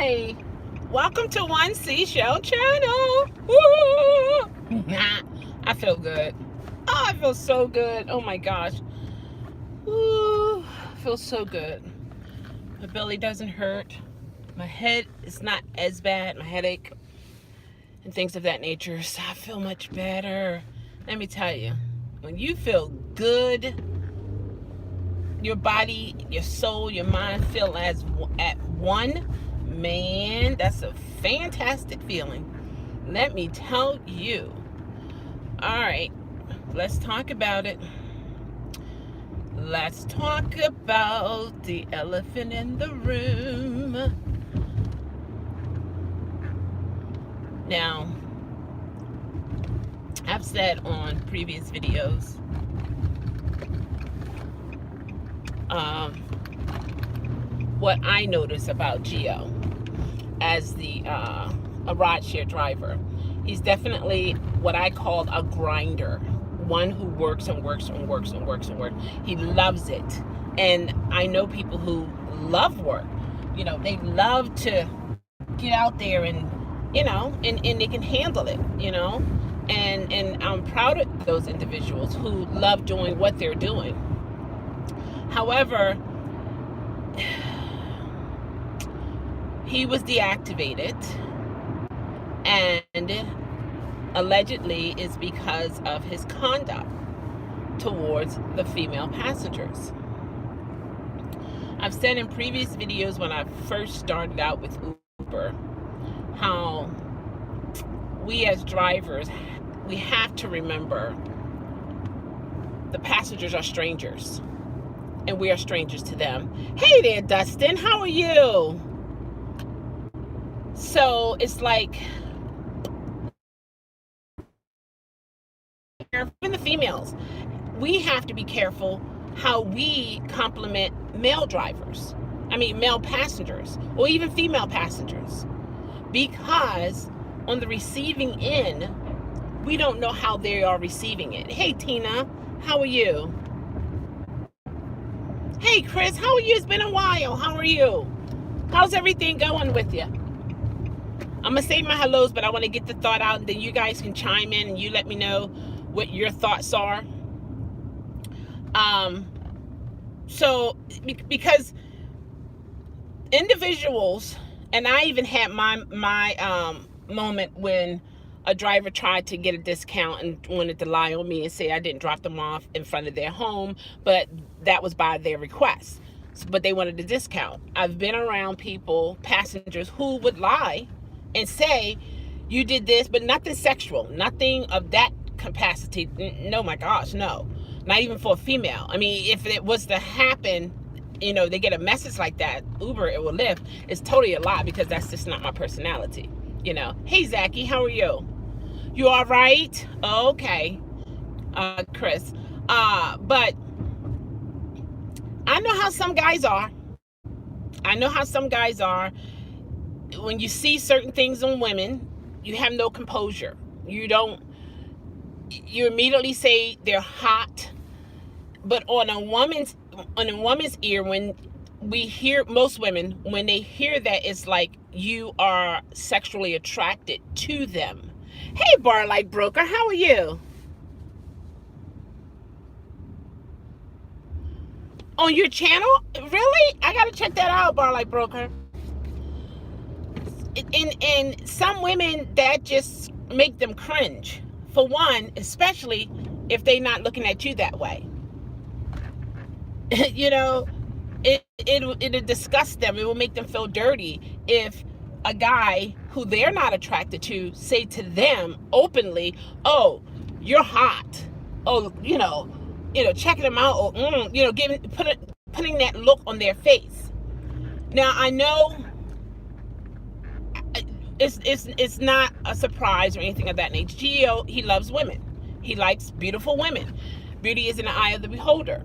Hi, welcome to 1C Chelle Channel. Woo! I feel good. Oh, I feel so good. Oh my gosh. Ooh, I feel so good. My belly doesn't hurt. My head is not as bad, my headache and things of that nature. So I feel much better. Let me tell you, when you feel good, your body, your soul, your mind feel as at one, man, that's a fantastic feeling. Let me tell you. All right, let's talk about it. Let's talk about the elephant in the room. Now, I've said on previous videos, what I notice about Gio as a rideshare driver. He's definitely what I call a grinder, one who works and works and works and works and works. He loves it. And I know people who love work. You know, they love to get out there and, you know, and they can handle it, you know. And I'm proud of those individuals who love doing what they're doing. However, he was deactivated, and allegedly is because of his conduct towards the female passengers. I've said in previous videos when I first started out with Uber how we as drivers, we have to remember the passengers are strangers and we are strangers to them. Hey there, Dustin, how are you? So it's like, even the females, we have to be careful how we compliment male drivers. I mean, male passengers, or even female passengers, because on the receiving end, we don't know how they are receiving it. Hey, Tina, how are you? Hey, Chris, how are you? It's been a while. How are you? How's everything going with you? I'm going to save my hellos, but I want to get the thought out, and then you guys can chime in and you let me know what your thoughts are. So, because individuals, and I even had my moment when a driver tried to get a discount and wanted to lie on me and say I didn't drop them off in front of their home, but that was by their request. But they wanted a discount. I've been around people, passengers, who would lie and say, you did this, but nothing sexual, nothing of that capacity. No, my gosh, no. Not even for a female. I mean, if it was to happen, you know, they get a message like that, Uber or Lyft, it's totally a lie, because that's just not my personality, you know. Hey, Zachy, how are you? You all right? Okay. Chris. But I know how some guys are. I know how some guys are. When you see certain things in women, you have no composure. You immediately say they're hot. But on a woman's ear, when we hear, most women, when they hear that, it's like you are sexually attracted to them. Hey, Bar Light Broker, how are you? On your channel? Really? I gotta check that out, Bar Light Broker. And some women, that just make them cringe. For one, especially if they're not looking at you that way. You know, it'll disgust them. It will make them feel dirty if a guy who they're not attracted to say to them openly, oh, you're hot. Oh, you know, checking them out, or you know, putting that look on their face. Now, I know it's not a surprise or anything of that nature. Gio, he loves women. He likes beautiful women. Beauty is in the eye of the beholder.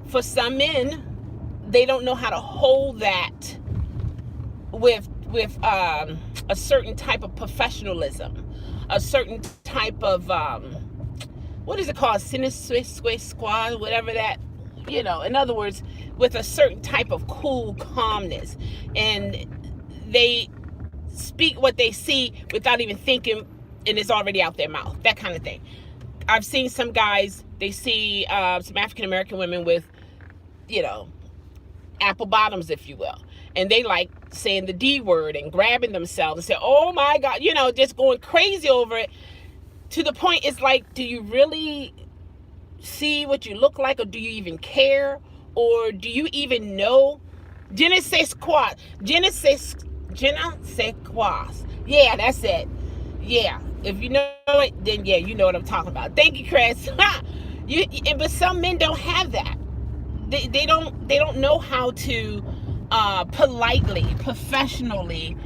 For some men, they don't know how to hold that with a certain type of professionalism, a certain type of what is it called, squad, whatever that you know, in other words, with a certain type of cool calmness. And they speak what they see without even thinking, and it's already out their mouth, that kind of thing. I've seen some guys, they see some African American women with, you know, apple bottoms, if you will, and they like saying the D word and grabbing themselves and say, oh my God, you know, just going crazy over it, to the point it's like, do you really see what you look like, or do you even care, or do you even know? Je ne sais quoi. Je ne sais quoi. Yeah, that's it. Yeah, if you know it, then yeah, you know what I'm talking about. Thank you, Chris. But some men don't have that. They don't know how to politely, professionally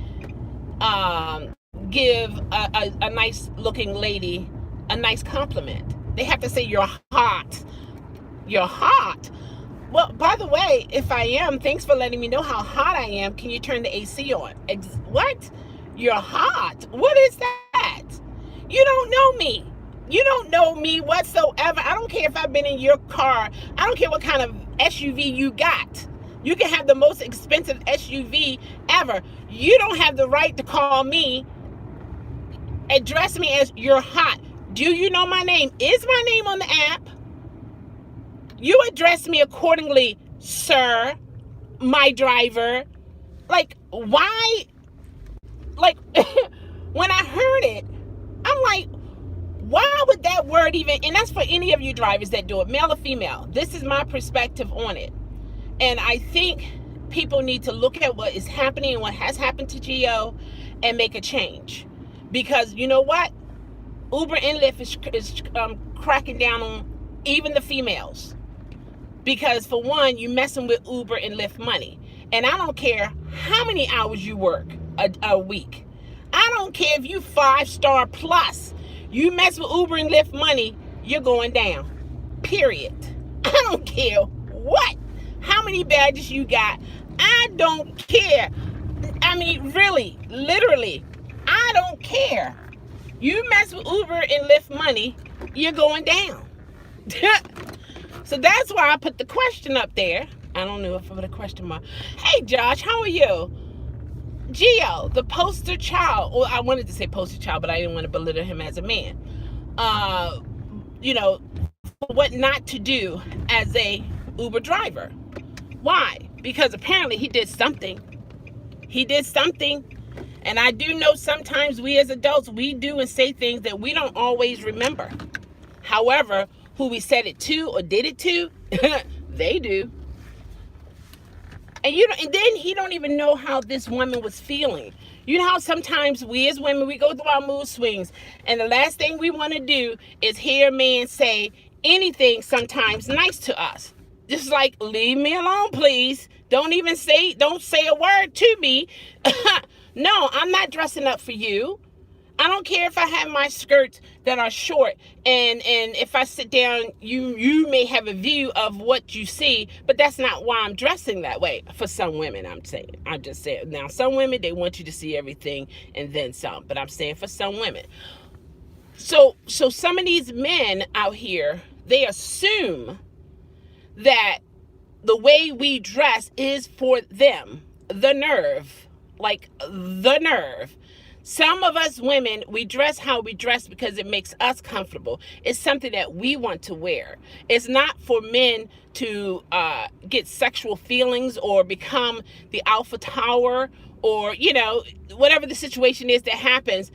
give a nice looking lady a nice compliment. They have to say, you're hot. You're hot. Well, by the way, if I am, thanks for letting me know how hot I am. Can you turn the AC on? What? You're hot? What is that? You don't know me. You don't know me whatsoever. I don't care if I've been in your car. I don't care what kind of SUV you got. You can have the most expensive SUV ever. You don't have the right to call me, address me as you're hot. Do you know my name? Is my name on the app? You address me accordingly, sir, my driver. Like, why? Like, when I heard it, I'm like, why would that word even, and that's for any of you drivers that do it, male or female. This is my perspective on it. And I think people need to look at what is happening and what has happened to Geo and make a change. Because you know what? Uber and Lyft is cracking down on even the females. Because for one, you messing with Uber and Lyft money. And I don't care how many hours you work a week. I don't care if you 5-star plus. You mess with Uber and Lyft money, you're going down. Period. I don't care what. How many badges you got. I don't care. I mean, really, literally, I don't care. You mess with Uber and Lyft money, you're going down. So that's why I put the question up there. I don't know if I put a question mark. Hey, Josh, how are you? Geo, the poster child. Well, I wanted to say poster child, but I didn't want to belittle him as a man. You know, what not to do as a Uber driver. Why? Because apparently he did something. He did something. And I do know sometimes we as adults, we do and say things that we don't always remember. However, who we said it to or did it to, they do. And and then he don't even know how this woman was feeling. You know how sometimes we as women, we go through our mood swings, and the last thing we want to do is hear a man say anything sometimes nice to us. Just like, leave me alone, please. Don't say a word to me. No, I'm not dressing up for you. I don't care if I have my skirts that are short, and if I sit down, you may have a view of what you see, but that's not why I'm dressing that way. For some women, I'm just saying. Now, some women, they want you to see everything and then some, but I'm saying for some women. So some of these men out here, they assume that the way we dress is for them. The nerve. Like, the nerve. Some of us women, we dress how we dress because it makes us comfortable. It's something that we want to wear. It's not for men to get sexual feelings or become the alpha tower, or, you know, whatever the situation is that happens,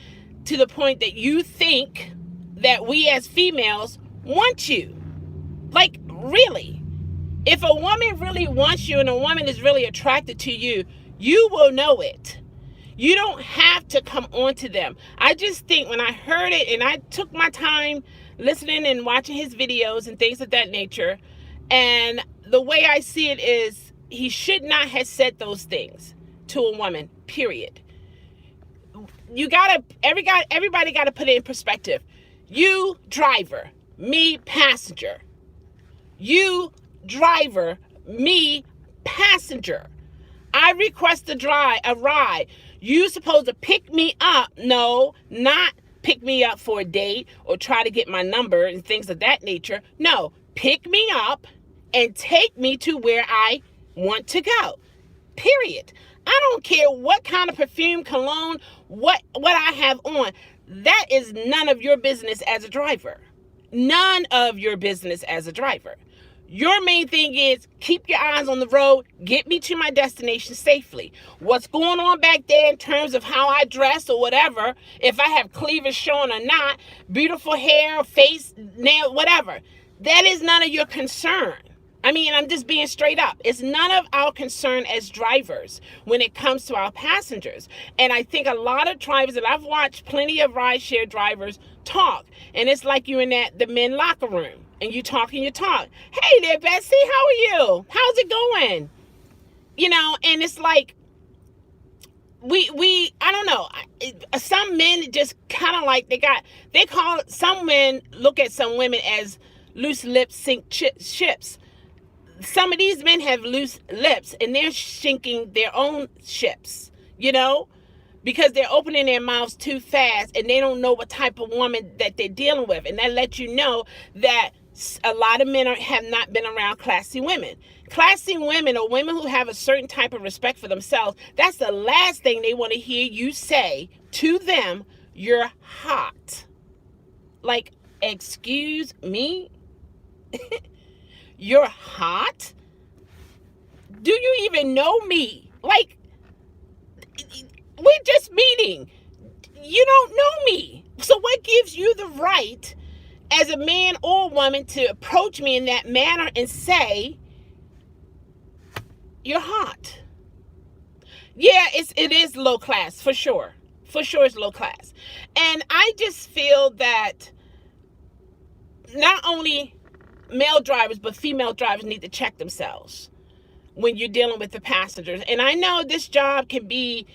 to the point that you think that we as females want you. Like, really. If a woman really wants you and a woman is really attracted to you, you will know it. You don't have to come on to them. I just think when I heard it and I took my time listening and watching his videos and things of that nature, and the way I see it is, he should not have said those things to a woman, period. Everybody gotta put it in perspective. You driver, me passenger. You driver, me passenger. I request a ride. You supposed to pick me up. No, not pick me up for a date or try to get my number and things of that nature. No, pick me up and take me to where I want to go. Period. I don't care what kind of perfume, cologne, what I have on. That is none of your business as a driver. None of your business as a driver. Your main thing is keep your eyes on the road, get me to my destination safely. What's going on back there in terms of how I dress or whatever, if I have cleavage showing or not, beautiful hair, face, nail, whatever, that is none of your concern. I mean, I'm just being straight up. It's none of our concern as drivers when it comes to our passengers. And I think a lot of drivers, and I've watched plenty of rideshare drivers talk, and it's like you're in the men locker room. And you talk and you talk. Hey there, Betsy, how are you? How's it going? You know, and it's like, I don't know. Some men just kind of like, some men look at some women as loose lips sink ships. Some of these men have loose lips and they're sinking their own ships, you know, because they're opening their mouths too fast and they don't know what type of woman that they're dealing with. And that lets you know that a lot of men have not been around classy women. Classy women, or women who have a certain type of respect for themselves, that's the last thing they want to hear you say to them. You're hot. Like, excuse me? You're hot? Do you even know me? Like, we're just meeting. You don't know me. So what gives you the right as a man or woman to approach me in that manner and say, you're hot? Yeah, it is low class, for sure. For sure it's low class. And I just feel that not only male drivers, but female drivers need to check themselves when you're dealing with the passengers. And I know this job can be,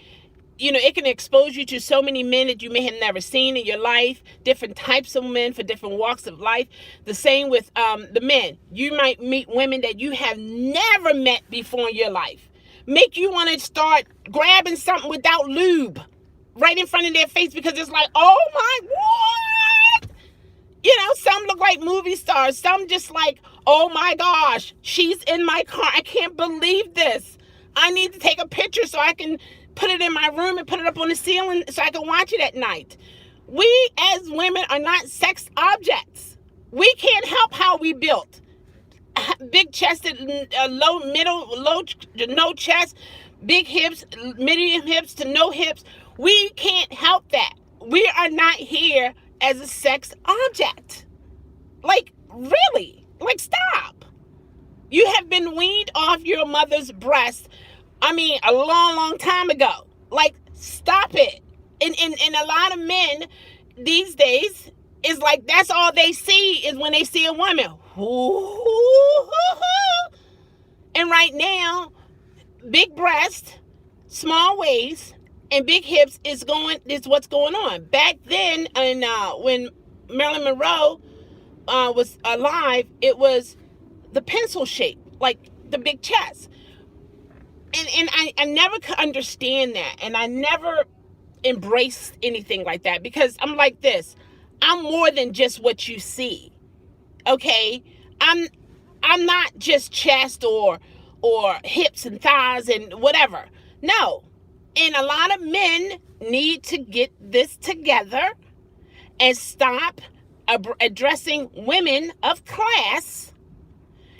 you know, it can expose you to so many men that you may have never seen in your life, different types of men for different walks of life. The same with the men. You might meet women that you have never met before in your life. Make you want to start grabbing something without lube right in front of their face because it's like, oh my, what? You know, some look like movie stars. Some just like, oh my gosh, she's in my car. I can't believe this. I need to take a picture so I can put it in my room and put it up on the ceiling so I can watch it at night. We as women are not sex objects. We can't help how we built. Big chested, no chest, big hips, medium hips to no hips. We can't help that. We are not here as a sex object. Like, really? Like, stop. You have been weaned off your mother's breast, I mean, a long, long time ago. Like, stop it. And a lot of men these days is like, that's all they see is when they see a woman. And right now, big breast, small waist, and big hips is what's going on. Back then, and when Marilyn Monroe was alive, it was the pencil shape, like the big chest. And I never could understand that, and I never embraced anything like that, because I'm like this. I'm more than just what you see. Okay? I'm not just chest or hips and thighs and whatever. No. And a lot of men need to get this together and stop addressing women of class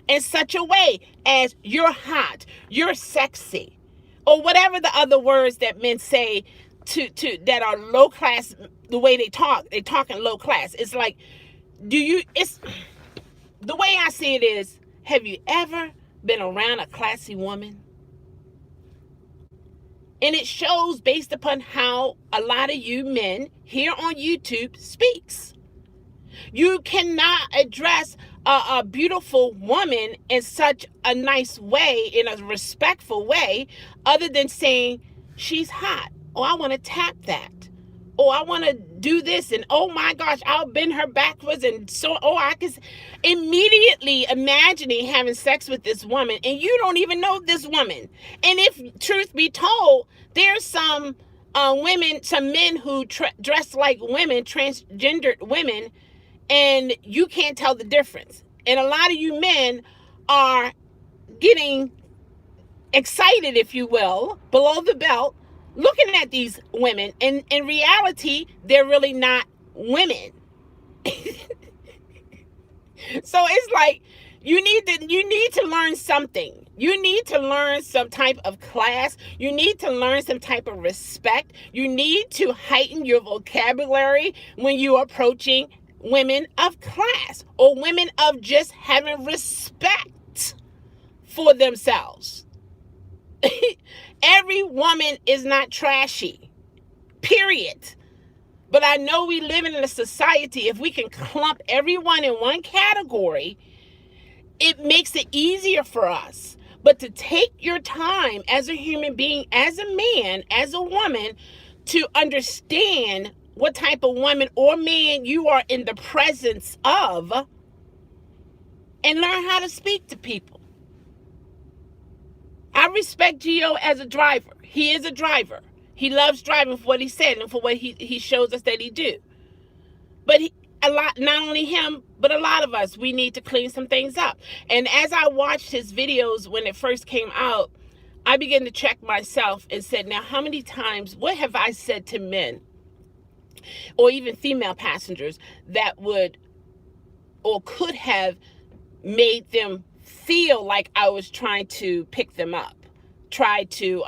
in such a way as you're hot, you're sexy, or whatever the other words that men say to that are low class. The way they talk in low class. It's like, it's the way I see it is, have you ever been around a classy woman? And it shows based upon how a lot of you men here on YouTube speaks. You cannot address a beautiful woman in such a nice way, in a respectful way, other than saying, she's hot. Oh, I want to tap that. Oh, I want to do this. And oh my gosh, I'll bend her backwards. And so, I can immediately imagining having sex with this woman. And you don't even know this woman. And if truth be told, there's some women, some men who dress like women, transgendered women, and you can't tell the difference. And a lot of you men are getting excited, if you will, below the belt, looking at these women, and in reality, they're really not women. So it's like you need to learn something. You need to learn some type of class. You need to learn some type of respect. You need to heighten your vocabulary when you're approaching women of class or women of just having respect for themselves. Every woman is not trashy, period. But I know we live in a society, if we can clump everyone in one category, it makes it easier for us. But to take your time as a human being, as a man, as a woman, to understand what type of woman or man you are in the presence of, and learn how to speak to people. I respect Gio as a driver. He is a driver. He loves driving for what he said and for what he shows us that he do. But not only him, but a lot of us, we need to clean some things up. And as I watched his videos when it first came out, I began to check myself and said, now, how many times, what have I said to men or even female passengers that would or could have made them feel like I was trying to pick them up, try to,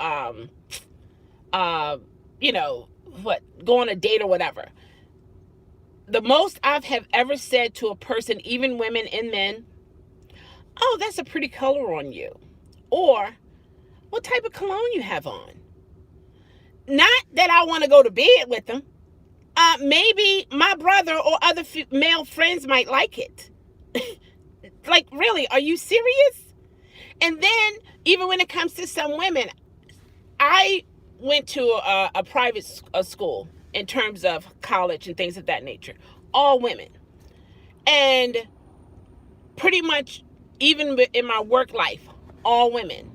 go on a date or whatever. The most I have ever said to a person, even women and men, oh, that's a pretty color on you. Or, what type of cologne you have on? Not that I want to go to bed with them. Maybe my brother or other male friends might like it. Like, really, are you serious? And then, even when it comes to some women, I went to a private school in terms of college and things of that nature. All women. And pretty much, even in my work life, all women,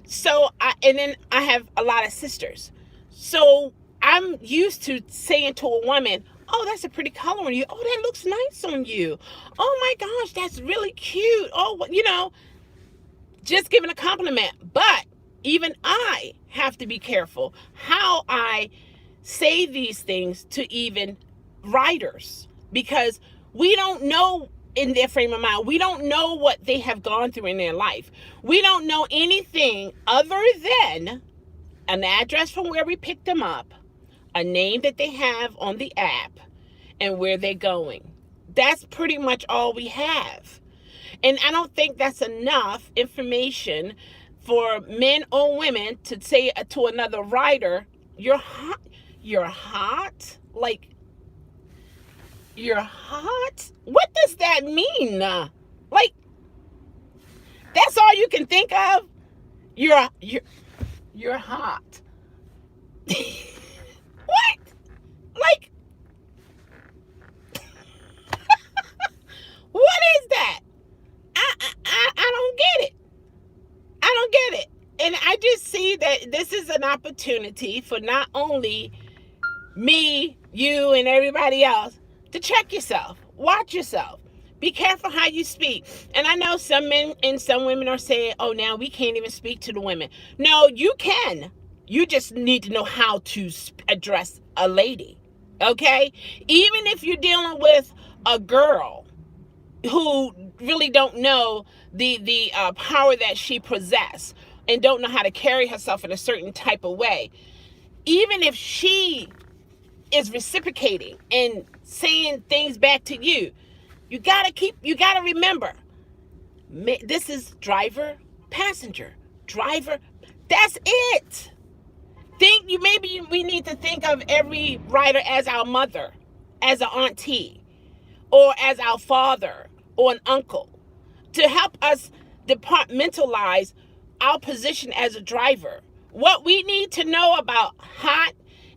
So, and then I have a lot of sisters. So, I'm used to saying to a woman, oh, that's a pretty color on you. Oh, that looks nice on you. Oh my gosh, that's really cute. Oh, just giving a compliment. But even I have to be careful how I say these things to even riders, because we don't know in their frame of mind. We don't know what they have gone through in their life. We don't know anything other than an address from where we picked them up, a name that they have on the app, and where they're going. That's pretty much all we have. And I don't think that's enough information for men or women to say to another rider, you're hot. You're hot? Like, you're hot? What does that mean? Like, that's all you can think of? You're hot. What? Like, what is that? I don't get it. I don't get it. And I just see that this is an opportunity for not only me, you, and everybody else to check yourself, watch yourself, be careful how you speak. And I know some men and some women are saying, oh, now we can't even speak to the women. No, you can. You just need to know how to address a lady, okay? Even if you're dealing with a girl who really don't know the power that she possesses and don't know how to carry herself in a certain type of way, even if she is reciprocating and saying things back to you, you gotta remember, this is driver, passenger, driver. That's it. Maybe we need to think of every rider as our mother, as an auntie, or as our father or an uncle, to help us departmentalize our position as a driver. What we need to know about hot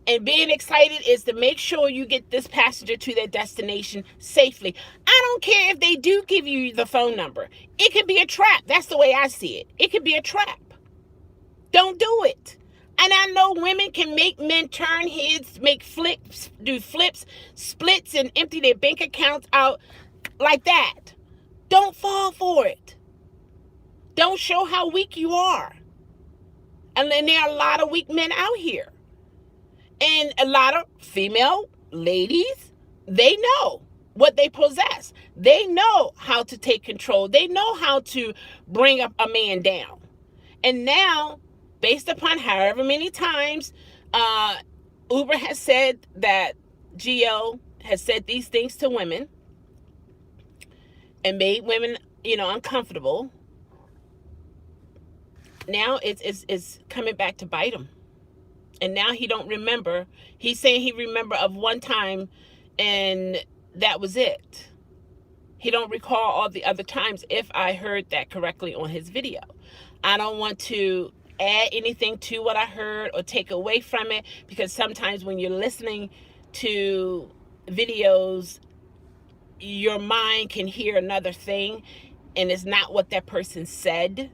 and being excited is to make sure you get this passenger to their destination safely. I don't care if they do give you the phone number. It could be a trap. That's the way I see it. It could be a trap. Don't do it. And I know women can make men turn heads, make do flips, splits, and empty their bank accounts out like that. Don't fall for it. Don't show how weak you are. And then there are a lot of weak men out here. And a lot of female ladies, they know what they possess. They know how to take control. They know how to bring up a man down. And now, based upon however many times Uber has said that Gio has said these things to women and made women, uncomfortable, now it's coming back to bite him. And now he don't remember. He's saying he remember of one time and that was it. He don't recall all the other times, if I heard that correctly on his video. I don't want to add anything to what I heard or take away from it, because sometimes when you're listening to videos, your mind can hear another thing and it's not what that person said.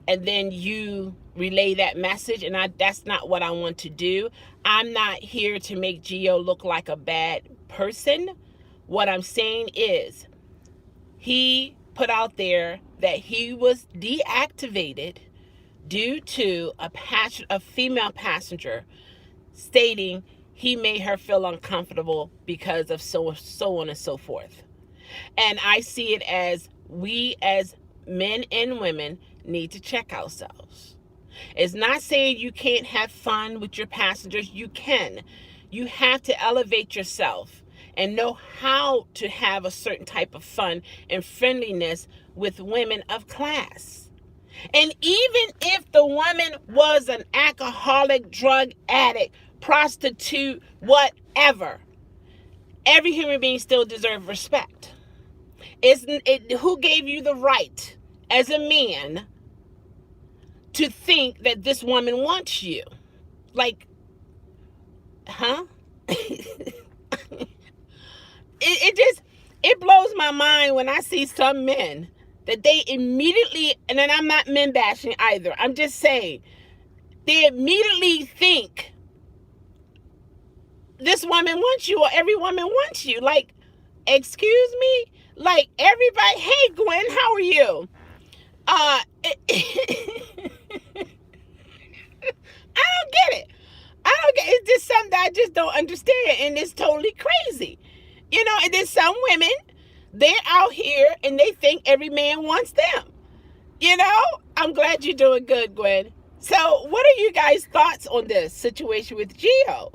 And then you relay that message, and that's not what I want to do. I'm not here to make Gio look like a bad person. What I'm saying is, he put out there that he was deactivated due to a female passenger stating he made her feel uncomfortable because of so on and so forth. And I see it as, we as men and women need to check ourselves. It's not saying you can't have fun with your passengers. You can. You have to elevate yourself and know how to have a certain type of fun and friendliness with women of class. And even if the woman was an alcoholic, drug addict, prostitute, whatever, every human being still deserves respect. Who gave you the right as a man to think that this woman wants you? Like, huh? It blows my mind when I see some men that they immediately, and then I'm not men bashing either, I'm just saying, they immediately think this woman wants you, or every woman wants you. Like, excuse me? Like, everybody, hey Gwen, how are you? I don't get it. It's just something that I just don't understand, and it's totally crazy. And then some women, they're out here and they think every man wants them. I'm glad you're doing good, Gwen. So what are you guys' thoughts on this situation with Gio?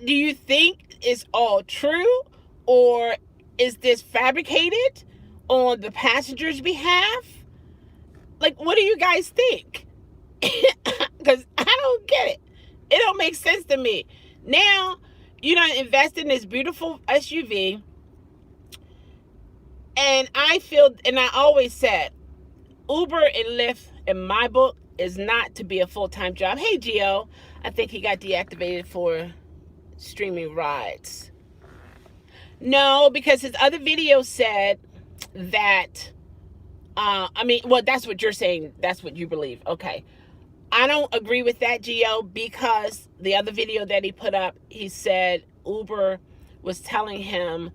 Do you think it's all true, or is this fabricated on the passenger's behalf? Like, what do you guys think? Because I don't get it. It don't make sense to me. Now, you don't invest in this beautiful SUV. And I feel, and I always said, Uber and Lyft, in my book, is not to be a full-time job. Hey, Gio, I think he got deactivated for streaming rides. No, because his other video said that, that's what you're saying. That's what you believe. Okay. I don't agree with that, Gio, because the other video that he put up, he said Uber was telling him,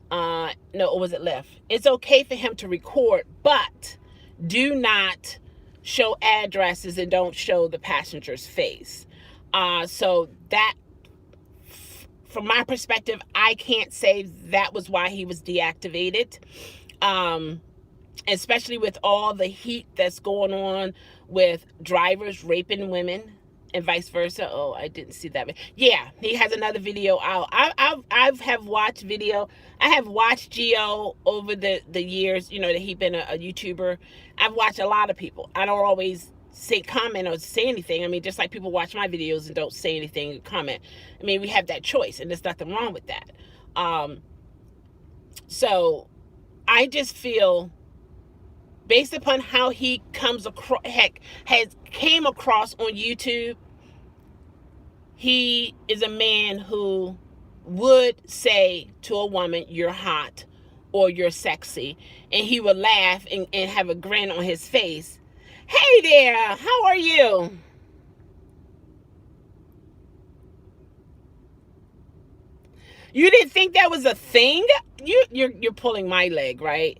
or was it Lyft? It's okay for him to record, but do not show addresses and don't show the passenger's face. So that, from my perspective, I can't say that was why he was deactivated. Especially with all the heat that's going on with drivers raping women and vice versa. Oh, I didn't see that. Yeah, he has another video out. I have watched video. I have watched Gio over the years, that he's been a YouTuber. I've watched a lot of people. I don't always comment or say anything. Just like people watch my videos and don't say anything or comment. We have that choice, and there's nothing wrong with that. So I just feel, based upon how he came across on YouTube, he is a man who would say to a woman, you're hot or you're sexy, and he would laugh and have a grin on his face. Hey there, how are you? You didn't think that was a thing? You're pulling my leg, right?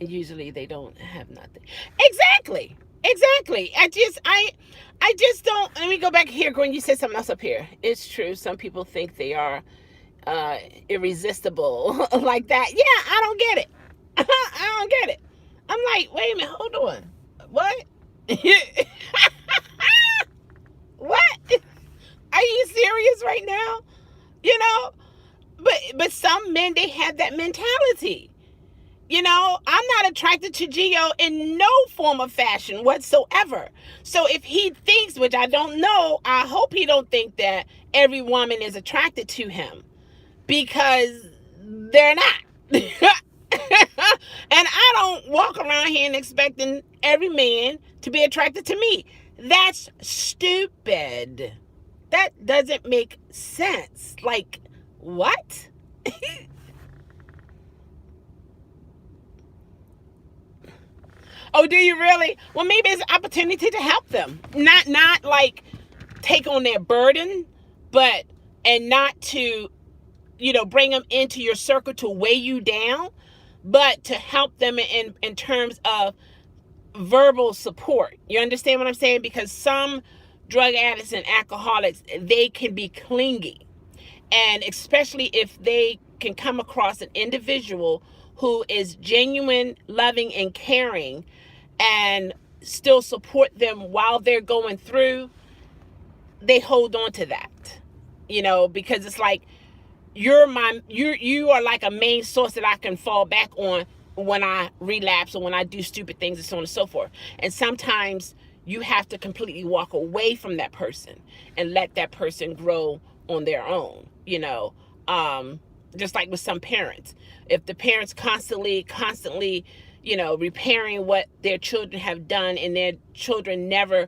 Usually they don't have nothing. Exactly. Exactly. I just don't. Let me go back here, Gwen. You said something else up here. It's true. Some people think they are irresistible like that. Yeah, I don't get it. I don't get it. I'm like, wait a minute, hold on. What? What? Are you serious right now? You know, but some men, they have that mentality. I'm not attracted to Gio in no form of fashion whatsoever. So if he thinks, which I don't know, I hope he don't think that every woman is attracted to him, because they're not. And I don't walk around here and expecting every man to be attracted to me. That's stupid. That doesn't make sense. Like, what? Oh, do you really? Well, maybe it's an opportunity to help them. Not like take on their burden, but and not to, bring them into your circle to weigh you down, but to help them in terms of verbal support. You understand what I'm saying? Because some drug addicts and alcoholics, they can be clingy. And especially if they can come across an individual who is genuine, loving, and caring, and still support them while they're going through, they hold on to that. Because it's like you are like a main source that I can fall back on when I relapse or when I do stupid things and so on and so forth. And sometimes you have to completely walk away from that person and let that person grow on their own. Just like with some parents, if the parents constantly repairing what their children have done, and their children never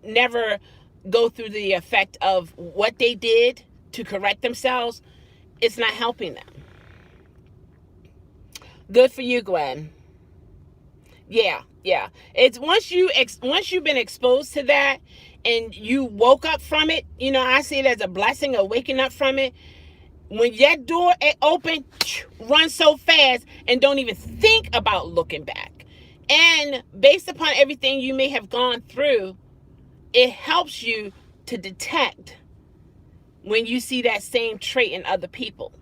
never go through the effect of what they did to correct themselves, it's not helping them. Good for you, Gwen. Yeah. It's once you've been exposed to that and you woke up from it, I see it as a blessing of waking up from it. When that door open, run so fast and don't even think about looking back. And based upon everything you may have gone through, it helps you to detect when you see that same trait in other people.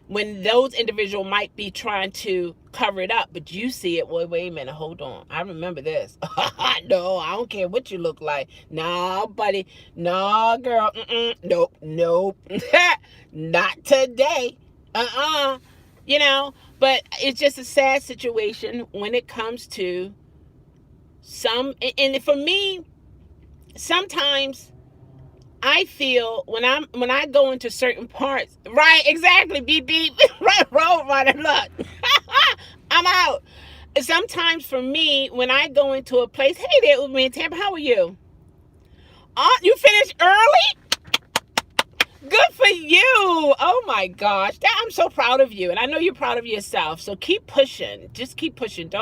When those individuals might be trying to cover it up, but you see it, well, wait a minute, hold on. I remember this. No, I don't care what you look like. Nah, buddy. Nah, girl. Nope. Not today. But it's just a sad situation when it comes to some, and for me, sometimes I feel when I go into certain parts, right? Exactly. Beep beep. Right, road runner. Look, I'm out. Sometimes for me, when I go into a place, hey there, Uber and Tampa, how are you? You finished early? Good for you. Oh my gosh, I'm so proud of you, and I know you're proud of yourself. So keep pushing. Just keep pushing.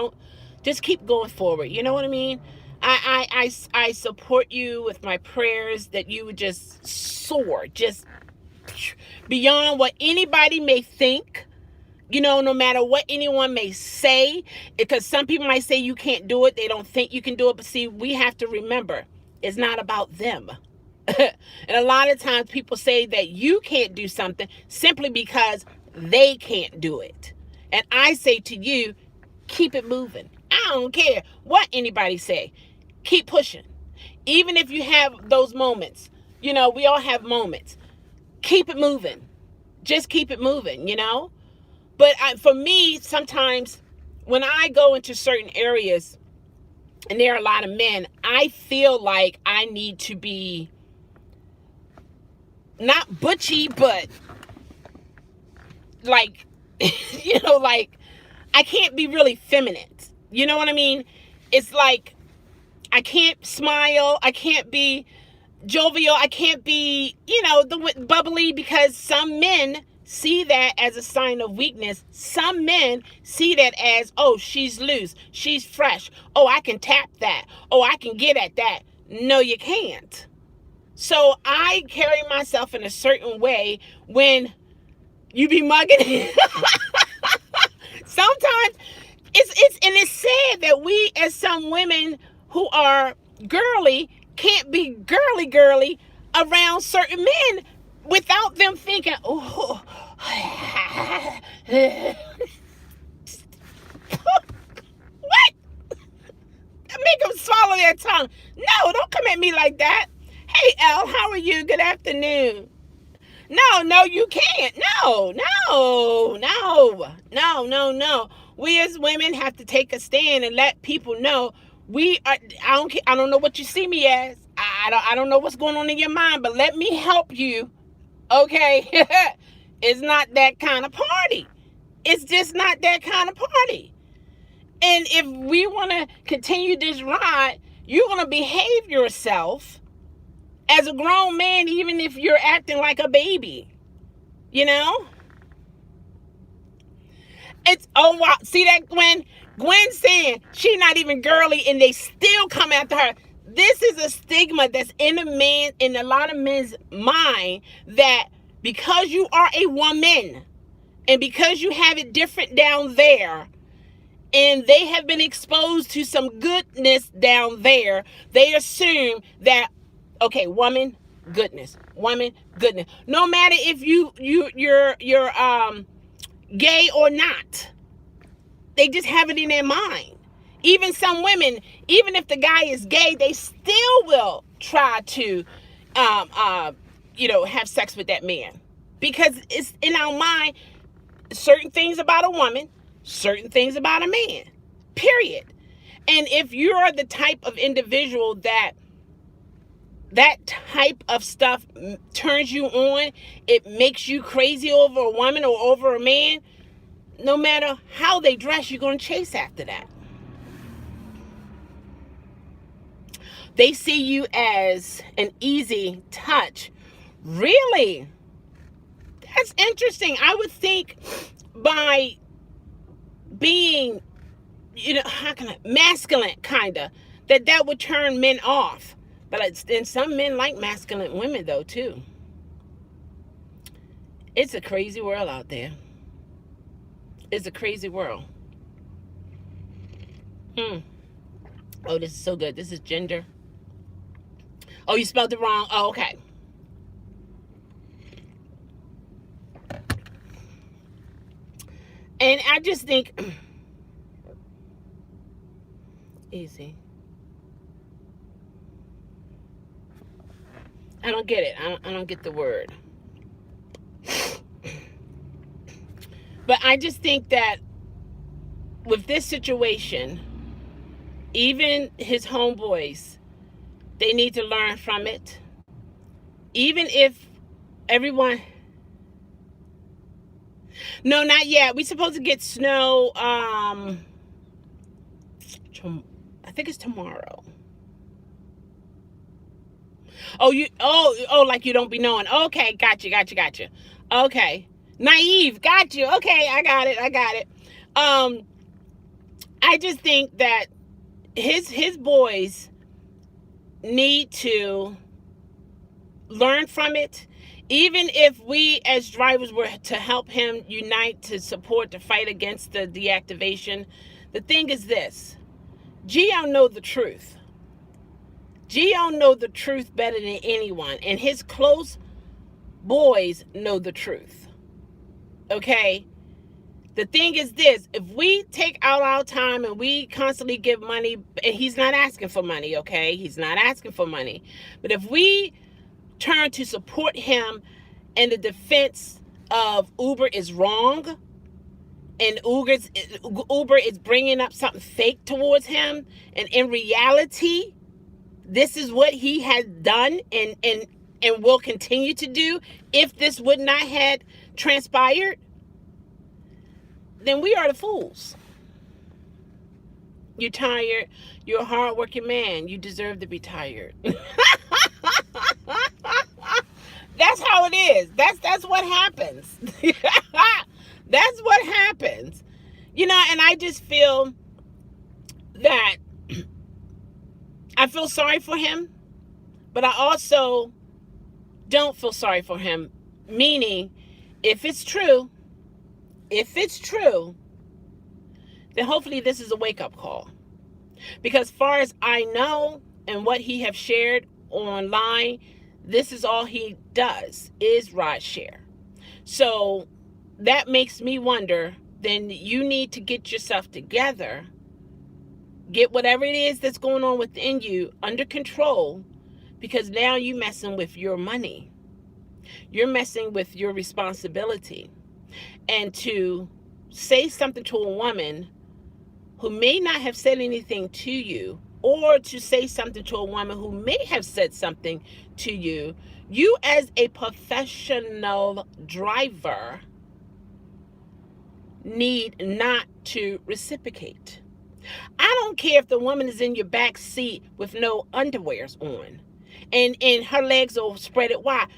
Just keep going forward. You know what I mean? I support you with my prayers that you would just soar, just beyond what anybody may think, no matter what anyone may say, because some people might say you can't do it. They don't think you can do it. But see, we have to remember, it's not about them. And a lot of times people say that you can't do something simply because they can't do it. And I say to you, keep it moving. I don't care what anybody say. Keep pushing. Even if you have those moments, we all have moments. Keep it moving. Just keep it moving, But for me, sometimes when I go into certain areas and there are a lot of men, I feel like I need to be not butchy, but like, like I can't be really feminine. You know what I mean? It's like I can't smile. I can't be jovial. I can't be, the bubbly, because some men see that as a sign of weakness. Some men see that as, oh, she's loose. She's fresh. Oh, I can tap that. Oh, I can get at that. No, you can't. So I carry myself in a certain way when, You be mugging. Sometimes it's sad that we as some women who are girly can't be girly around certain men without them thinking, oh, what? Make them swallow their tongue. No, don't come at me like that. Hey, Elle, how are you? Good afternoon. No, you can't. No. We as women have to take a stand and let people know we are. I don't know what you see me as. I don't know what's going on in your mind, but let me help you. Okay, it's not that kind of party. It's just not that kind of party. And if we want to continue this ride, you're going to behave yourself as a grown man, even if you're acting like a baby. You know? It's, oh, wow. See that, Gwen? Gwen saying she's not even girly and they still come after her. This is a stigma that's in a lot of men's mind, that because you are a woman and because you have it different down there, and they have been exposed to some goodness down there, they assume that, okay, woman, goodness. No matter if you're gay or not, they just have it in their mind. Even some women, even if the guy is gay, they still will try to, have sex with that man, because it's in our mind certain things about a woman, certain things about a man, period. And if you're the type of individual that type of stuff turns you on, it makes you crazy over a woman or over a man, no matter how they dress, you're going to chase after that. They see you as an easy touch. Really? That's interesting. I would think by being, masculine, kind of, that would turn men off. But and some men like masculine women, though, too. It's a crazy world out there. It's a crazy world. Oh, this is so good. This is gender. Oh, you spelled it wrong. Oh, okay. And I just think, easy. I don't get it. I don't get the word. But I just think that with this situation, even his homeboys, they need to learn from it. Even if everyone... No, not yet. We're supposed to get snow, I think it's tomorrow. Oh, like you don't be knowing. Okay, gotcha. Okay. Naive, got you. Okay, I got it. I just think that his boys need to learn from it. Even if we as drivers were to help him unite to support the fight against the deactivation, the thing is this: Gio know the truth. Gio know the truth better than anyone, and his close boys know the truth. Okay? The thing is this: if we take out our time and we constantly give money, and he's not asking for money, okay? He's not asking for money. But if we turn to support him in the defense of Uber is wrong, and Uber is bringing up something fake towards him, and in reality, this is what he has done and will continue to do if this would not have transpired, then we are the fools. You're tired. You're a hardworking man. You deserve to be tired. That's how it is. That's what happens. That's what happens. And I just feel that I feel sorry for him, but I also don't feel sorry for him. Meaning, If it's true, then hopefully this is a wake-up call. Because far as I know and what he have shared online, this is all he does is ride share. So that makes me wonder, then you need to get yourself together, get whatever it is that's going on within you under control, because now you're messing with your money. You're messing with your responsibility. And to say something to a woman who may not have said anything to you, or to say something to a woman who may have said something to you, you as a professional driver need not to reciprocate. I don't care if the woman is in your back seat with no underwears on and her legs are spread wide.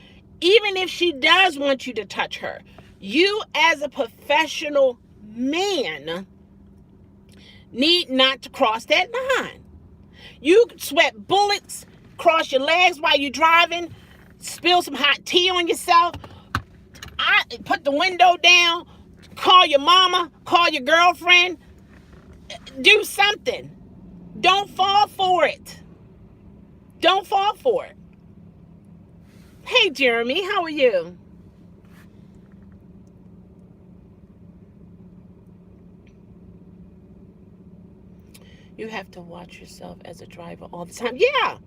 Even if she does want you to touch her, you as a professional man need not to cross that line. You sweat bullets, cross your legs while you're driving, spill some hot tea on yourself, put the window down, call your mama, call your girlfriend, do something. Don't fall for it. Don't fall for it. Hey, Jeremy, how are you? You have to watch yourself as a driver all the time. Yeah.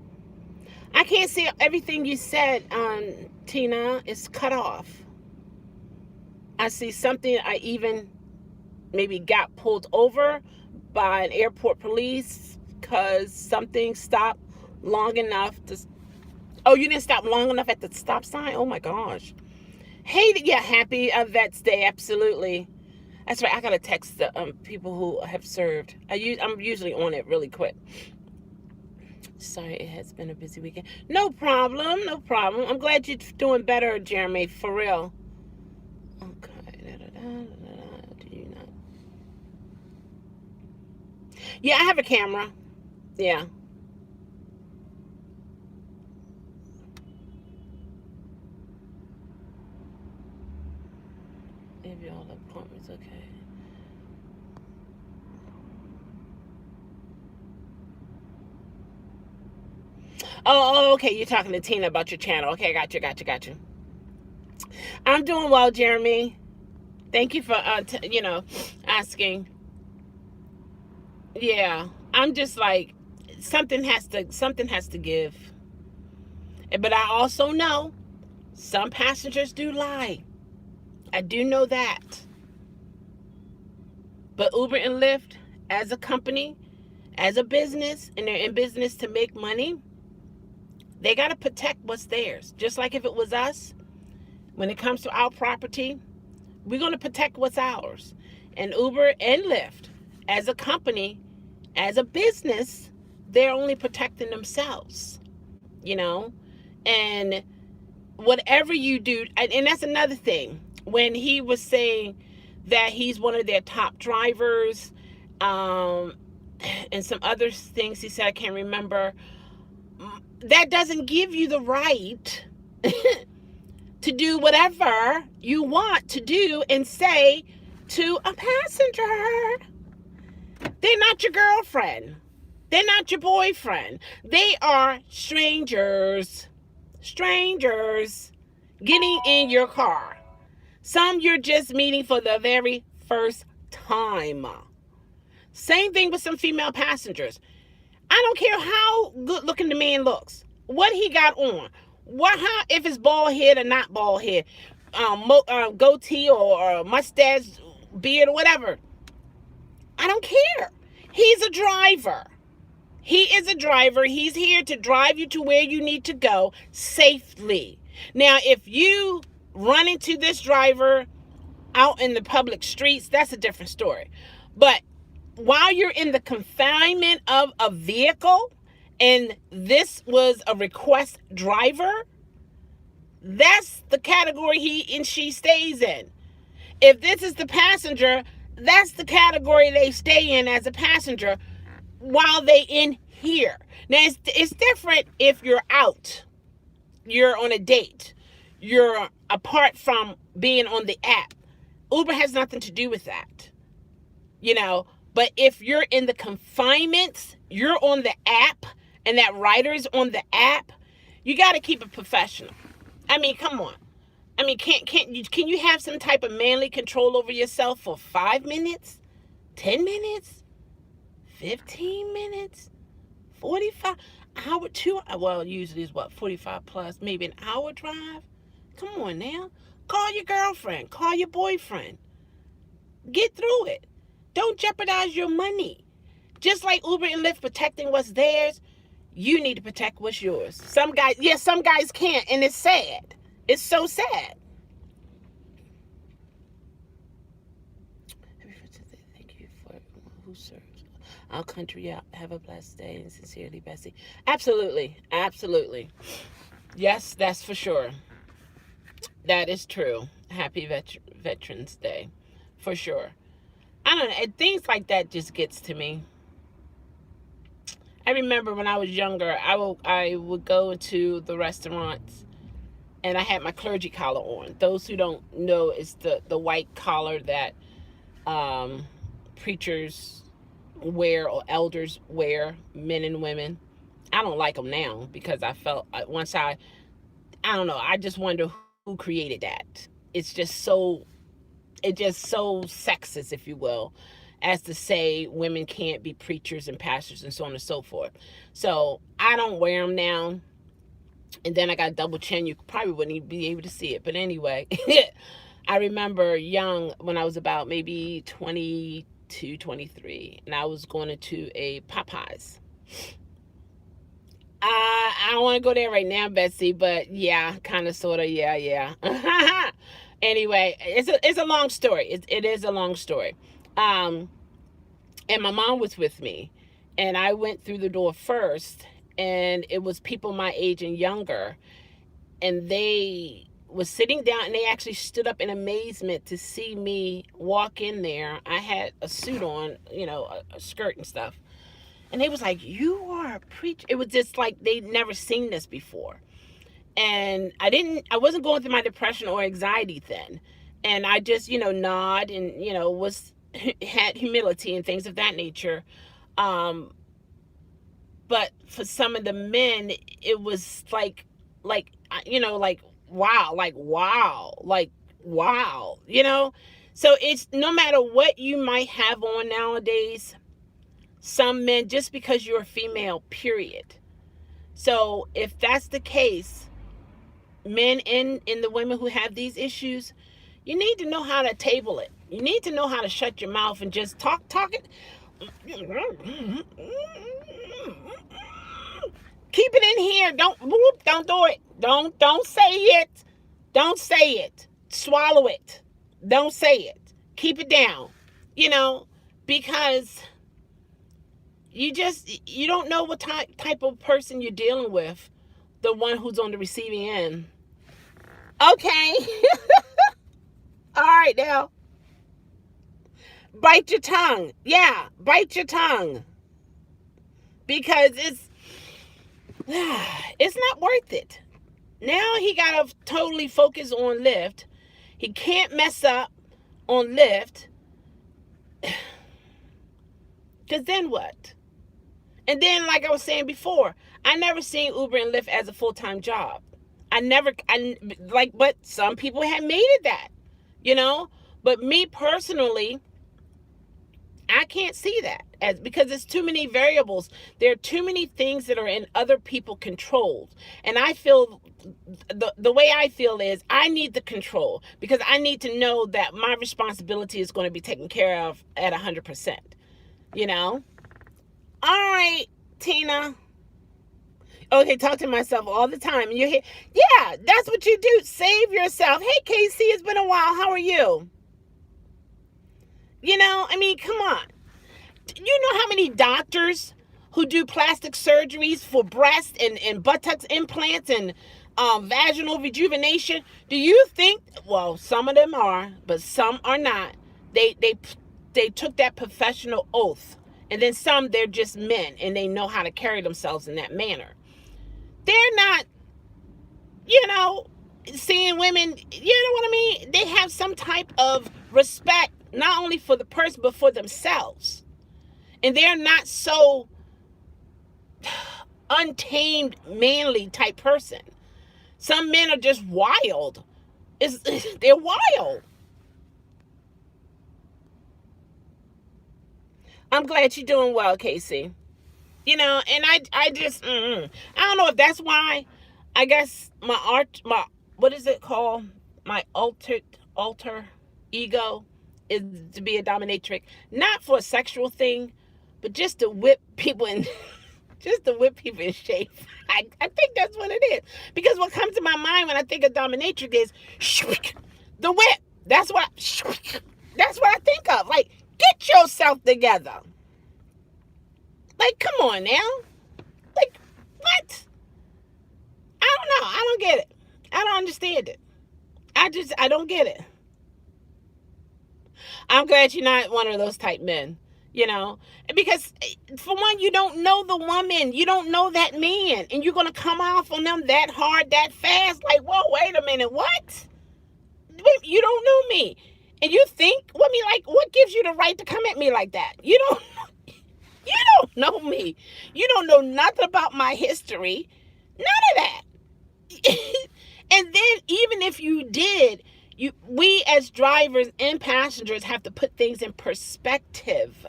I can't see everything you said, Tina. It's cut off. I see something. I even maybe got pulled over by an airport police because something stopped long enough to... Oh, you didn't stop long enough at the stop sign? Oh, my gosh. Hey, yeah, happy Vets Day. Absolutely. That's right. I got to text the people who have served. I'm usually on it really quick. Sorry, it has been a busy weekend. No problem. No problem. I'm glad you're doing better, Jeremy. For real. Okay. Do you not? Yeah, I have a camera. Yeah. Maybe all the appointments, okay. Oh, okay. You're talking to Tina about your channel. Okay, got you. I'm doing well, Jeremy. Thank you for, asking. Yeah, I'm just like, something has to give. But I also know some passengers do lie. I do know that. But Uber and Lyft, as a company, as a business, and they're in business to make money, they got to protect what's theirs. Just like if it was us, when it comes to our property, we're going to protect what's ours. And Uber and Lyft, as a company, as a business, they're only protecting themselves, And whatever you do, and that's another thing. When he was saying that he's one of their top drivers, and some other things he said, I can't remember, that doesn't give you the right to do whatever you want to do and say to a passenger. They're not your girlfriend. They're not your boyfriend. They are strangers. Strangers getting in your car. Some you're just meeting for the very first time. Same thing with some female passengers. I don't care how good looking the man looks, what he got on, if it's bald head or not bald head, goatee or mustache, beard or whatever. I don't care. He's a driver. He is a driver. He's here to drive you to where you need to go safely. Now, if you run into this driver out in the public streets, that's a different story. But while you're in the confinement of a vehicle and this was a request driver, that's the category he and she stays in. If this is the passenger, that's the category they stay in as a passenger while they in here. Now, it's different if you're out, you're on a date, you're apart from being on the app. Uber has nothing to do with that, you know. But if you're in the confinements, you're on the app, and that rider's on the app, you got to keep it professional. I mean, come on. I mean, can you have some type of manly control over yourself for 5 minutes, 10 minutes, 15 minutes, 45 hour, 2, well, usually it's what, 45 plus, maybe an hour drive. Come on now. Call your girlfriend, call your boyfriend. Get through it. Don't jeopardize your money. Just like Uber and Lyft protecting what's theirs, you need to protect what's yours. Some guys, yes, some guys can't, and it's sad. It's so sad. Thank you for who serves our country. Have a blessed day, and sincerely, Bessie. Absolutely, absolutely. Yes, that's for sure. That is true. Happy Veterans Day, for sure. I don't know. Things like that just gets to me. I remember when I was younger, I would go to the restaurants, and I had my clergy collar on. Those who don't know, it's the white collar that preachers wear or elders wear, men and women. I don't like them now because I felt once I don't know. I just wonder who created that. It's just so sexist, if you will, as to say women can't be preachers and pastors and so on and so forth. So I don't wear them now. And then I got double chin. You probably wouldn't even be able to see it. But anyway, I remember young, when I was about maybe 22, 23, and I was going into a Popeyes. I don't want to go there right now, Betsy, but yeah, kind of, sort of, yeah. Anyway, it's a long story. It is a long story. And my mom was with me, and I went through the door first, and it was people my age and younger, and they was sitting down, and they actually stood up in amazement to see me walk in there. I had a suit on, you know, a skirt and stuff, and they was like, "You are a preacher." It was just like they'd never seen this before. And I wasn't going through my depression or anxiety then. And I just, nod and, had humility and things of that nature. But for some of the men, it was like, wow, wow. So it's no matter what you might have on nowadays, some men, just because you're a female, period. So if that's the case, men and the women who have these issues, you need to know how to table it. You need to know how to shut your mouth and just talk it. Keep it in here. Don't do it. Don't say it. Don't say it. Swallow it. Don't say it. Keep it down. Because you don't know what type of person you're dealing with, the one who's on the receiving end. Okay. All right now. Bite your tongue. Yeah, bite your tongue. Because it's not worth it. Now he got to totally focus on Lyft. He can't mess up on Lyft. Because then what? And then, like I was saying before, I never seen Uber and Lyft as a full-time job. But some people have made it that, But me personally, I can't see that because it's too many variables. There are too many things that are in other people's control. And I feel the way I feel is I need the control because I need to know that my responsibility is going to be taken care of at 100%. All right, Tina. Okay, talk to myself all the time. You hear? Yeah, that's what you do. Save yourself. Hey, Casey, it's been a while. How are you? Come on. You know how many doctors who do plastic surgeries for breast and buttocks implants and vaginal rejuvenation? Do you think, well, some of them are, but some are not. They took that professional oath. And then some, they're just men and they know how to carry themselves in that manner. They're not, seeing women, you know what I mean? They have some type of respect, not only for the person, but for themselves. And they're not so untamed, manly type person. Some men are just wild. They're wild. I'm glad you're doing well, Casey. You know, and I just, I don't know if that's why. I guess my what is it called? My alter ego is to be a dominatrix, not for a sexual thing, but just to whip people in, just to whip people in shape. I think that's what it is. Because what comes to my mind when I think of dominatrix is the whip. That's what I think of. Like, get yourself together. Like, come on now. Like, what? I don't know. I don't get it. I don't understand it. I don't get it. I'm glad you're not one of those type men, you know, because for one, you don't know the woman, you don't know that man, and you're gonna come off on them that hard, that fast. Like, whoa, wait a minute, what? Wait, you don't know me, and you think, well, I mean, like, what gives you the right to come at me like that? You don't know me. You don't know nothing about my history. None of that. And then even if you did, we as drivers and passengers have to put things in perspective.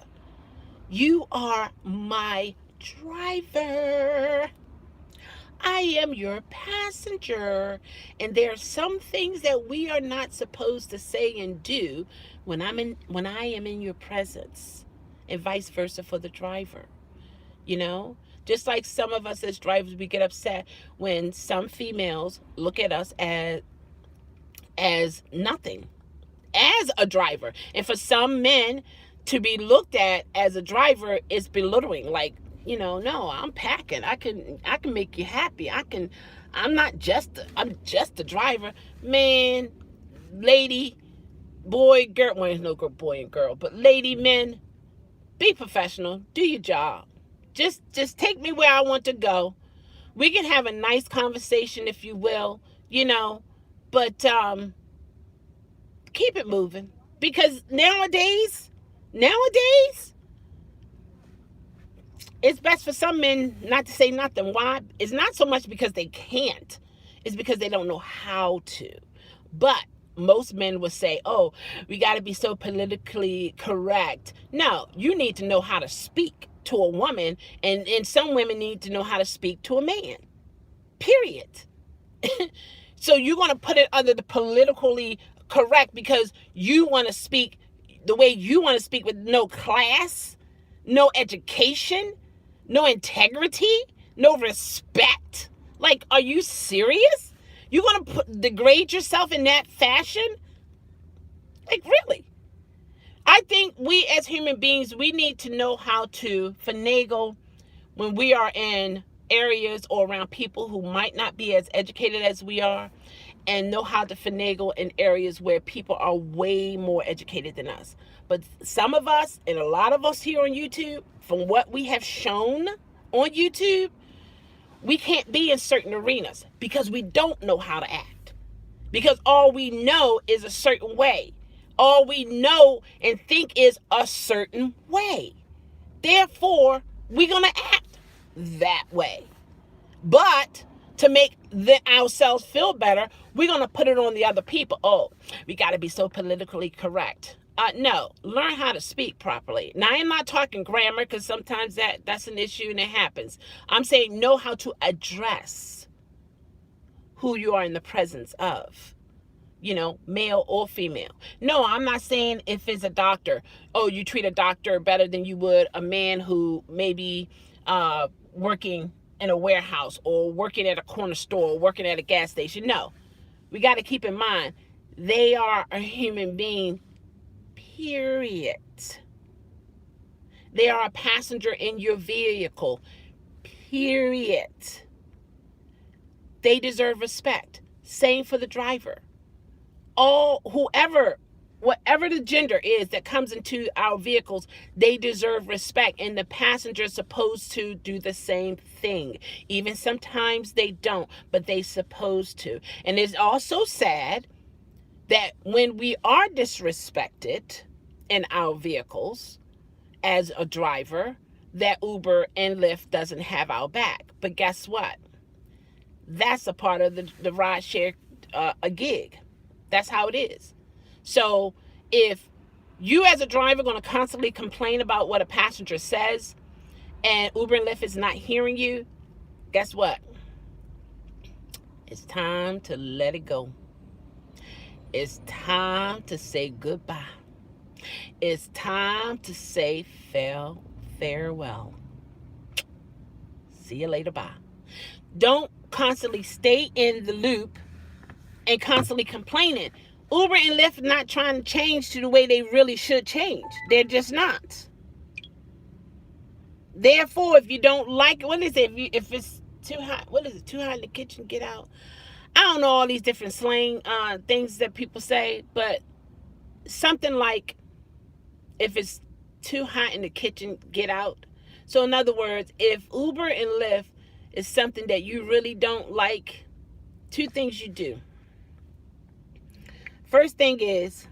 You are my driver. I am your passenger. And there are some things that we are not supposed to say and do when I am in your presence, and vice versa for the driver. You know, just like some of us as drivers, we get upset when some females look at us as nothing, as a driver. And for some men to be looked at as a driver is belittling. Like, you know, no, I'm packing. I can make you happy. I'm just a driver. Man, lady, boy, girl. Well, there's no boy and girl, but lady, men, be professional. Do your job. Just take me where I want to go. We can have a nice conversation, if you will, you know, but keep it moving. Because nowadays, it's best for some men not to say nothing. Why? It's not so much because they can't. It's because they don't know how to. But most men will say, oh, we got to be so politically correct. No, you need to know how to speak to a woman, and some women need to know how to speak to a man. Period. So you're going to put it under the politically correct because you want to speak the way you want to speak with no class, no education, no integrity, no respect. Like, are you serious? You're going to degrade yourself in that fashion? Like, really? I think we as human beings, we need to know how to finagle when we are in areas or around people who might not be as educated as we are, and know how to finagle in areas where people are way more educated than us. But some of us, and a lot of us here on YouTube, from what we have shown on YouTube, we can't be in certain arenas because we don't know how to act. Because all we know is a certain way. All we know and think is a certain way. Therefore, we're going to act that way. But to make ourselves feel better, we're going to put it on the other people. Oh, we got to be so politically correct. No, learn how to speak properly. Now, I'm not talking grammar because sometimes that's an issue and it happens. I'm saying know how to address who you are in the presence of. You know, male or female. No, I'm not saying if it's a doctor, oh, you treat a doctor better than you would a man who may be working in a warehouse or working at a corner store or working at a gas station. No, we got to keep in mind, they are a human being, period. They are a passenger in your vehicle, period. They deserve respect. Same for the driver. Whoever whatever the gender is that comes into our vehicles, they deserve respect. And the passenger is supposed to do the same thing. Even sometimes they don't, but they supposed to. And it's also sad that when we are disrespected in our vehicles as a driver, that Uber and Lyft doesn't have our back. But guess what? That's a part of the ride share a gig. That's how it is. So if you as a driver are going to constantly complain about what a passenger says and Uber and Lyft is not hearing you, guess what? It's time to let it go. It's time to say goodbye. It's time to say farewell. See you later, bye. Don't constantly stay in the loop and constantly complaining. Uber and Lyft not trying to change to the way they really should change. They're just not. Therefore, if you don't like it, what is it? If it's too hot, what is it? Too hot in the kitchen, get out. I don't know all these different slang things that people say, but something like, if it's too hot in the kitchen, get out. So in other words, if Uber and Lyft is something that you really don't like, two things you do. First thing is,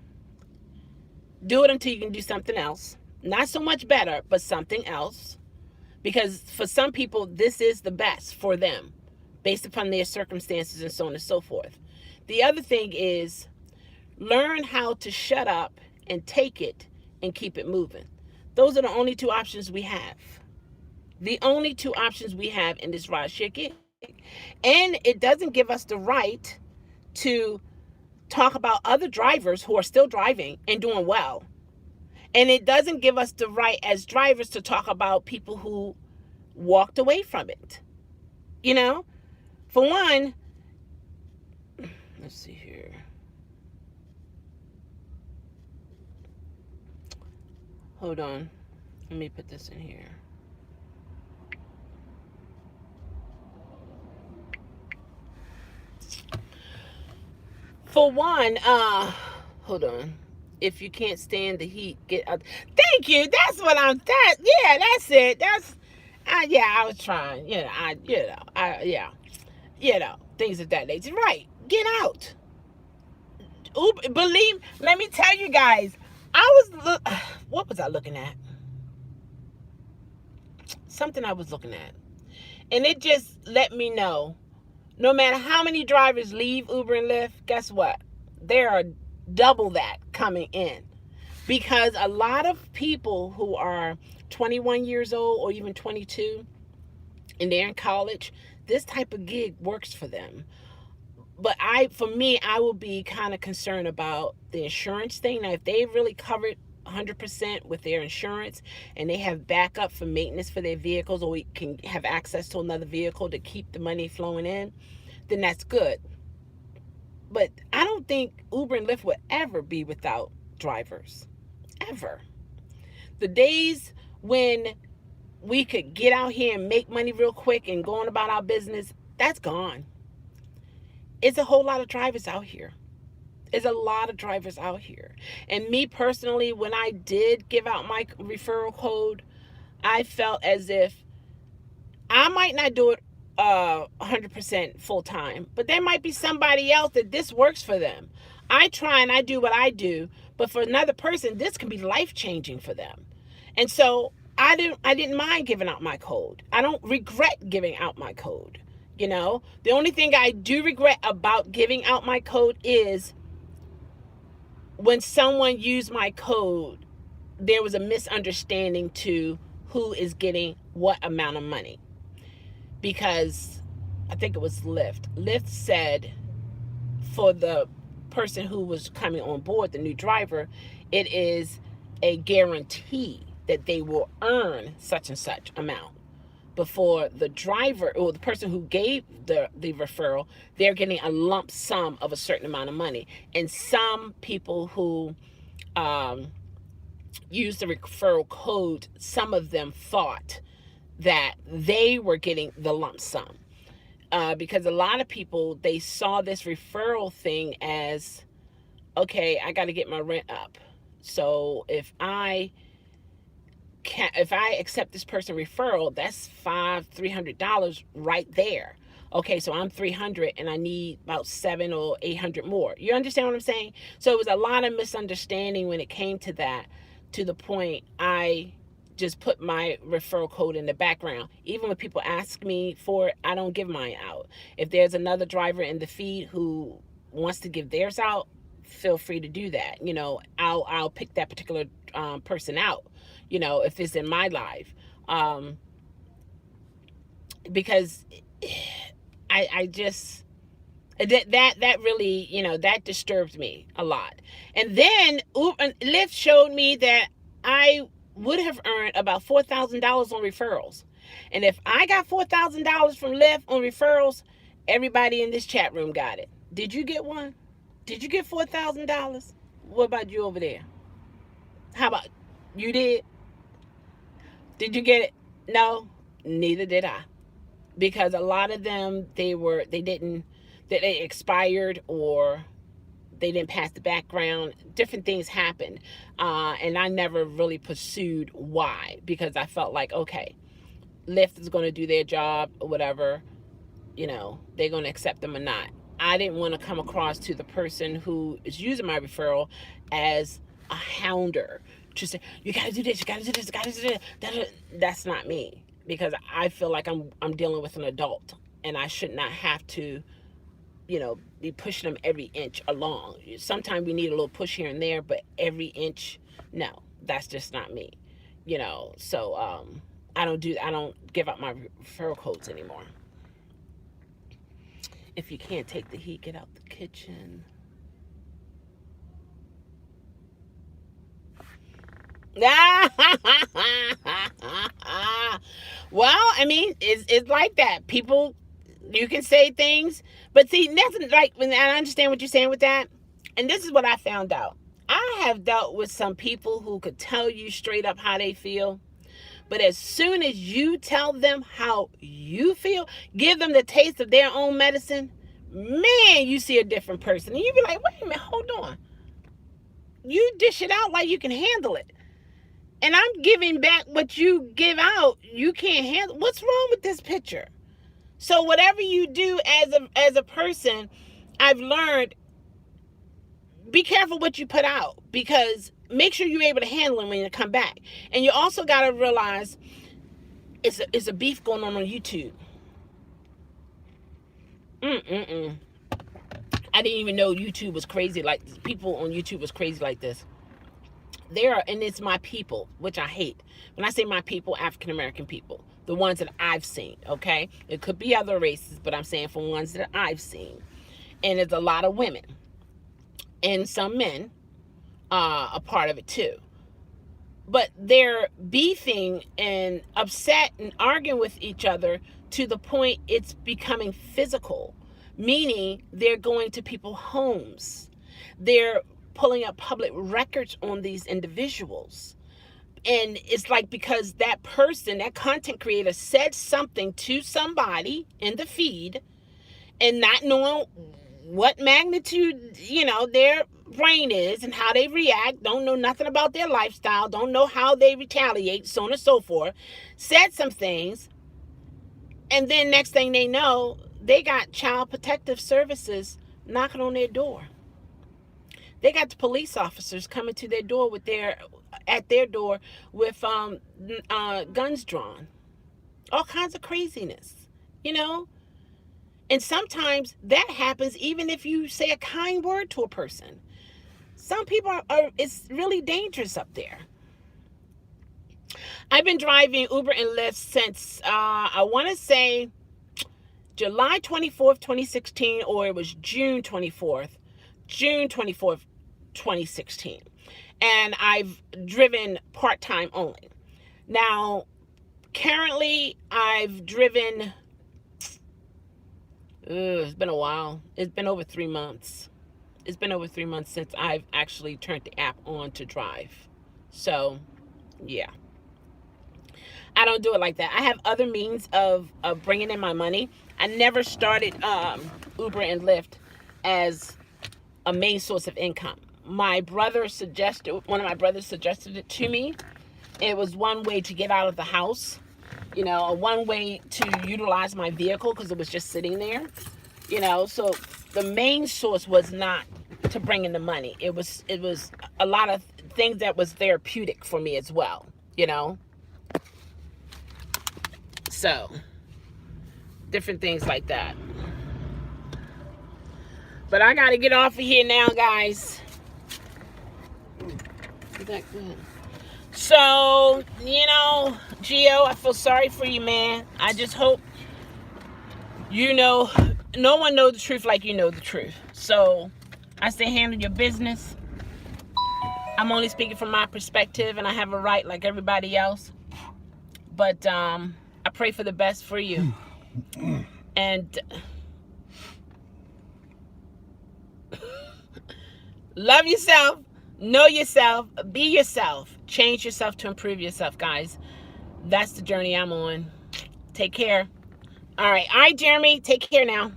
do it until you can do something else. Not so much better, but something else. Because for some people, this is the best for them, based upon their circumstances and so on and so forth. The other thing is, learn how to shut up and take it and keep it moving. Those are the only two options we have. The only two options we have in this ride share gig. And it doesn't give us the right to talk about other drivers who are still driving and doing well. And it doesn't give us the right as drivers to talk about people who walked away from it. You know, for one, let's see here. Hold on. Let me put this in here. For one, hold on. If you can't stand the heat, get out. Thank you. That's what I'm. Yeah, that's it. Yeah. I was trying. Things of that nature. Right. Get out. Let me tell you guys. What was I looking at? Something I was looking at, and it just let me know. No matter how many drivers leave Uber and Lyft, guess what? There are double that coming in. Because a lot of people who are 21 years old or even 22, and they're in college, this type of gig works for them. But for me, I will be kind of concerned about the insurance thing. Now, if they really covered 100% with their insurance and they have backup for maintenance for their vehicles, or we can have access to another vehicle to keep the money flowing in, then that's good. But I don't think Uber and Lyft would ever be without drivers. Ever. The days when we could get out here and make money real quick and go on about our business, that's gone. It's a whole lot of drivers out here. There's a lot of drivers out here. And me personally, when I did give out my referral code, I felt as if I might not do it 100% full time, but there might be somebody else that this works for them. I try and I do what I do, but for another person, this can be life-changing for them. And so I didn't mind giving out my code. I don't regret giving out my code. You know, the only thing I do regret about giving out my code is when someone used my code, there was a misunderstanding to who is getting what amount of money. Because I think it was Lyft. Lyft said for the person who was coming on board, the new driver, it is a guarantee that they will earn such and such amount. Before the driver or the person who gave the referral, they're getting a lump sum of a certain amount of money. And some people who use the referral code, some of them thought that they were getting the lump sum. Because a lot of people, they saw this referral thing as okay, I got to get my rent up. So if I accept this person referral, that's $300 right there. Okay, so I'm 300 and I need about 700 or 800 more. You understand what I'm saying? So it was a lot of misunderstanding when it came to that, to the point I just put my referral code in the background. Even when people ask me for it, I don't give mine out. If there's another driver in the feed who wants to give theirs out, feel free to do that. I'll pick that particular person out, if it's in my life, because I just, that really, that disturbed me a lot. And then Uber and Lyft showed me that I would have earned about $4,000 on referrals. And if I got $4,000 from Lyft on referrals, everybody in this chat room got it. Did you get one? Did you get $4,000? What about you over there? How about you? Did you get it? No, neither did I. Because a lot of them, they expired, or they didn't pass the background. Different things happened. And I never really pursued why, because I felt like, okay, Lyft is going to do their job or whatever, they're going to accept them or not. I didn't want to come across to the person who is using my referral as a hounder. Just say, you got to do this, you got to do this, you got to do this. That's not me, because I feel like I'm dealing with an adult, and I should not have to, be pushing them every inch along. Sometimes we need a little push here and there, but every inch, no, that's just not me. So I don't give out my referral codes anymore. If you can't take the heat, get out the kitchen. Well, I mean, it's like that. People, you can say things, but see, that's like, when I understand what you're saying with that. And this is what I found out. I have dealt with some people who could tell you straight up how they feel. But as soon as you tell them how you feel, give them the taste of their own medicine, man, you see a different person. And you be like, wait a minute, hold on. You dish it out like you can handle it. And I'm giving back what you give out. You can't handle. What's wrong with this picture? So whatever you do as a person, I've learned, be careful what you put out, because make sure you're able to handle it when you come back. And you also got to realize it's a beef going on YouTube. I didn't even know YouTube was crazy. Like, people on YouTube was crazy like this. And it's my people, which I hate. When I say my people, African American people, the ones that I've seen, okay? It could be other races, but I'm saying for ones that I've seen. And it's a lot of women. And some men are a part of it too. But they're beefing and upset and arguing with each other to the point it's becoming physical. Meaning they're going to people's homes. They're pulling up public records on these individuals. And it's like, because that person, that content creator, said something to somebody in the feed, and not knowing what magnitude, their brain is and how they react, don't know nothing about their lifestyle, don't know how they retaliate, so on and so forth, said some things, and then next thing they know, they got Child Protective Services knocking on their door. They got the police officers coming to their door with guns drawn. All kinds of craziness, And sometimes that happens even if you say a kind word to a person. Some people it's really dangerous up there. I've been driving Uber and Lyft since, I want to say, July 24th, 2016, or it was June 24th, 2016. And I've driven part-time only. Now, currently, I've driven, it's been a while. It's been over 3 months. It's been over 3 months since I've actually turned the app on to drive. So, yeah. I don't do it like that. I have other means of bringing in my money. I never started Uber and Lyft as a main source of income. One of my brothers suggested it to me. It was one way to get out of the house, you know, one way to utilize my vehicle because it was just sitting there, you know. So the main source was not to bring in the money. It was a lot of things that was therapeutic for me as well, you know. So different things like that. But I gotta get off of here now, guys. So, you know, Gio, I feel sorry for you, man. I just hope you know, no one knows the truth like you know the truth. So I say handle your business. I'm only speaking from my perspective, and I have a right like everybody else. But I pray for the best for you. And love yourself, know yourself, be yourself, change yourself to improve yourself, guys. That's the journey I'm on. Take care. All right, Jeremy, take care now.